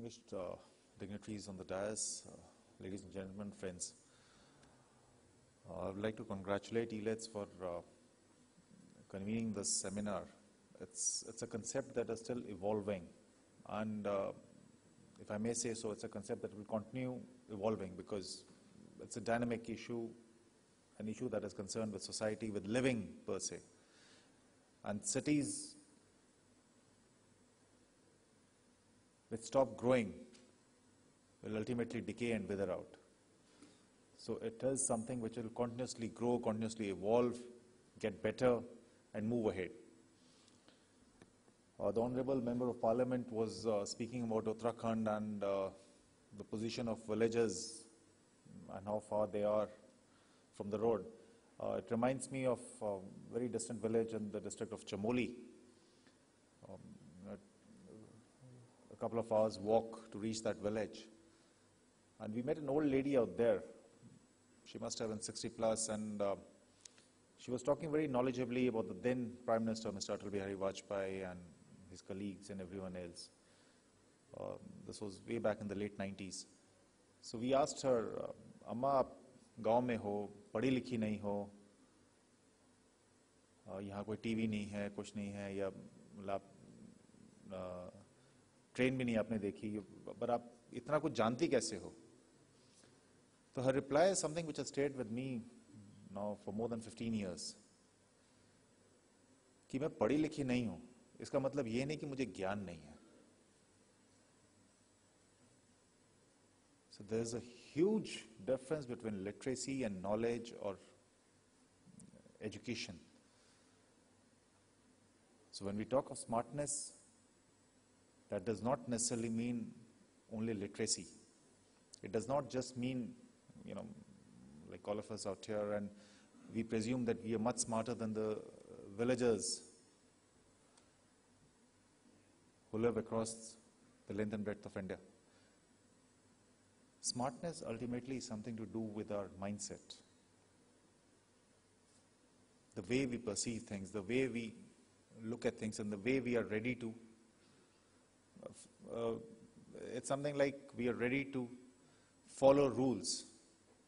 distinguished dignitaries on the dais, ladies and gentlemen, friends. I would like to congratulate elets for convening this seminar. It's a concept that is still evolving, and if I may say so, it's a concept that will continue evolving because it's a dynamic issue, an issue that is concerned with society, with living per se. And cities which stop growing will ultimately decay and wither out. So it is something which will continuously grow, continuously evolve, get better, and move ahead. The Honorable Member of Parliament was speaking about Uttarakhand and the position of villages and how far they are from the road. It reminds me of a very distant village in the district of Chamoli. A couple of hours walk to reach that village. And we met an old lady out there. She must have been 60 plus, and she was talking very knowledgeably about the then Prime Minister, Mr. Atal Bihari Vajpayee, and his colleagues and everyone else. This was way back in the late 90s. So we asked her, Amma, aap gaon mein ho, padhi likhi nahi ho, यहाँ कोई TV नहीं है, कुछ नहीं है, या मतलब train भी नहीं आपने देखी, पर आप इतना कुछ जानती कैसे हो? So her reply is something which has stayed with me now for more than 15 years. कि मैं पढ़ी लिखी नहीं हूँ, इसका मतलब ये नहीं कि मुझे ज्ञान नहीं है. So there is a huge difference between literacy and knowledge or education. So when we talk of smartness, that does not necessarily mean only literacy. It does not just mean, like all of us out here, and we presume that we are much smarter than the villagers who live across the length and breadth of India. Smartness ultimately is something to do with our mindset. The way we perceive things, the way we look at things, and the way we are ready to it's something like we are ready to follow rules,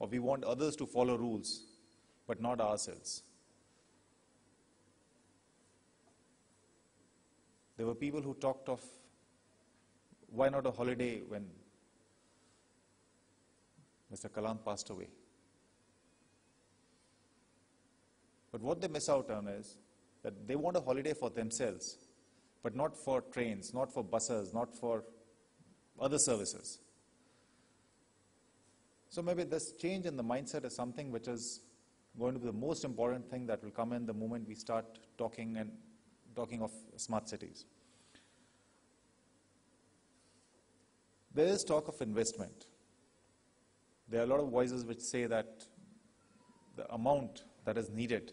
or we want others to follow rules, but not ourselves. There were people who talked of why not a holiday when Mr. Kalam passed away. But what they miss out on is that they want a holiday for themselves, but not for trains, not for buses, not for other services. So maybe this change in the mindset is something which is going to be the most important thing that will come in the moment we start talking of smart cities. There is talk of investment. There are a lot of voices which say that the amount that is needed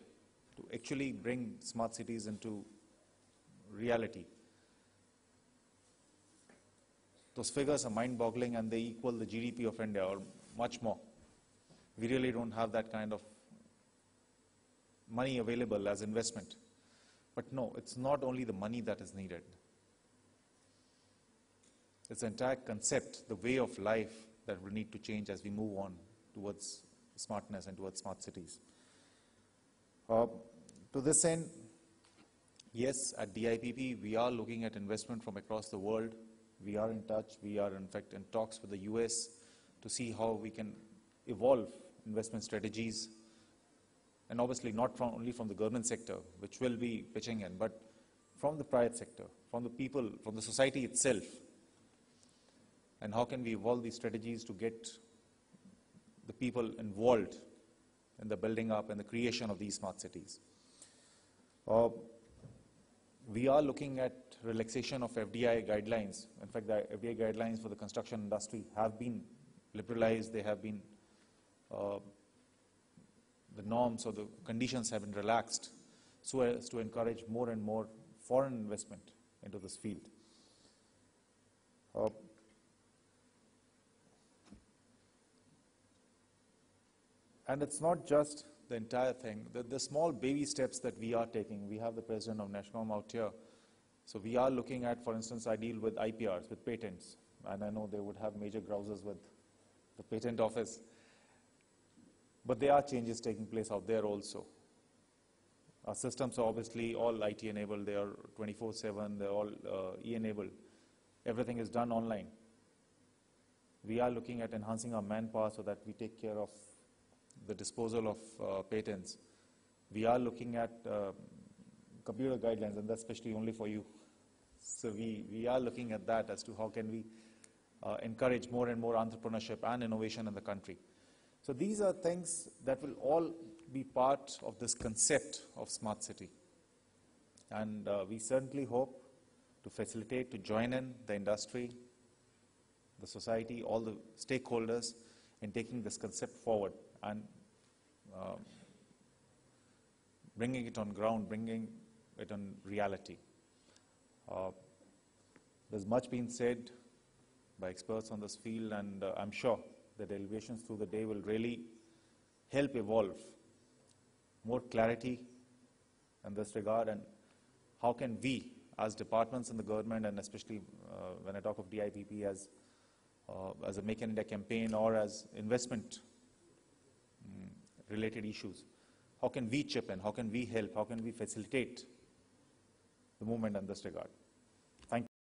to actually bring smart cities into reality, those figures are mind-boggling, and they equal the GDP of India or much more. We really don't have that kind of money available as investment. But no, it's not only the money that is needed. It's the entire concept, the way of life that will need to change as we move on towards smartness and towards smart cities. To this end, yes, at DIPP, we are looking at investment from across the world. We are in touch. We are, in fact, in talks with the US to see how we can evolve investment strategies. And obviously not only from the government sector, which will be pitching in, but from the private sector, from the people, from the society itself. And how can we evolve these strategies to get the people involved in the building up and the creation of these smart cities. We are looking at relaxation of FDI guidelines. In fact, the FDI guidelines for the construction industry have been liberalized. They have been, the norms or the conditions have been relaxed so as to encourage more and more foreign investment into this field. And it's not just the entire thing. The small baby steps that we are taking. We have the president of NASSCOM out here. So we are looking at, for instance, I deal with IPRs, with patents. and I know they would have major grouses with the patent office. But there are changes taking place out there also. Our systems are obviously all IT enabled, they are 24/7, they're all E-enabled. Everything is done online. We are looking at enhancing our manpower so that we take care of the disposal of patents. We are looking at computer guidelines, and that's especially only for you. So we are looking at that as to how can we encourage more and more entrepreneurship and innovation in the country. So these are things that will all be part of this concept of smart city. And we certainly hope to facilitate, to join in the industry, the society, all the stakeholders in taking this concept forward and bringing it on ground, bringing it on reality. There's much been said by experts on this field, and I'm sure the deliberations through the day will really help evolve more clarity in this regard, and how can we as departments in the government, and especially when I talk of DIPP as a Make in India campaign or as investment related issues, how can we chip in, how can we help, how can we facilitate the movement in this regard?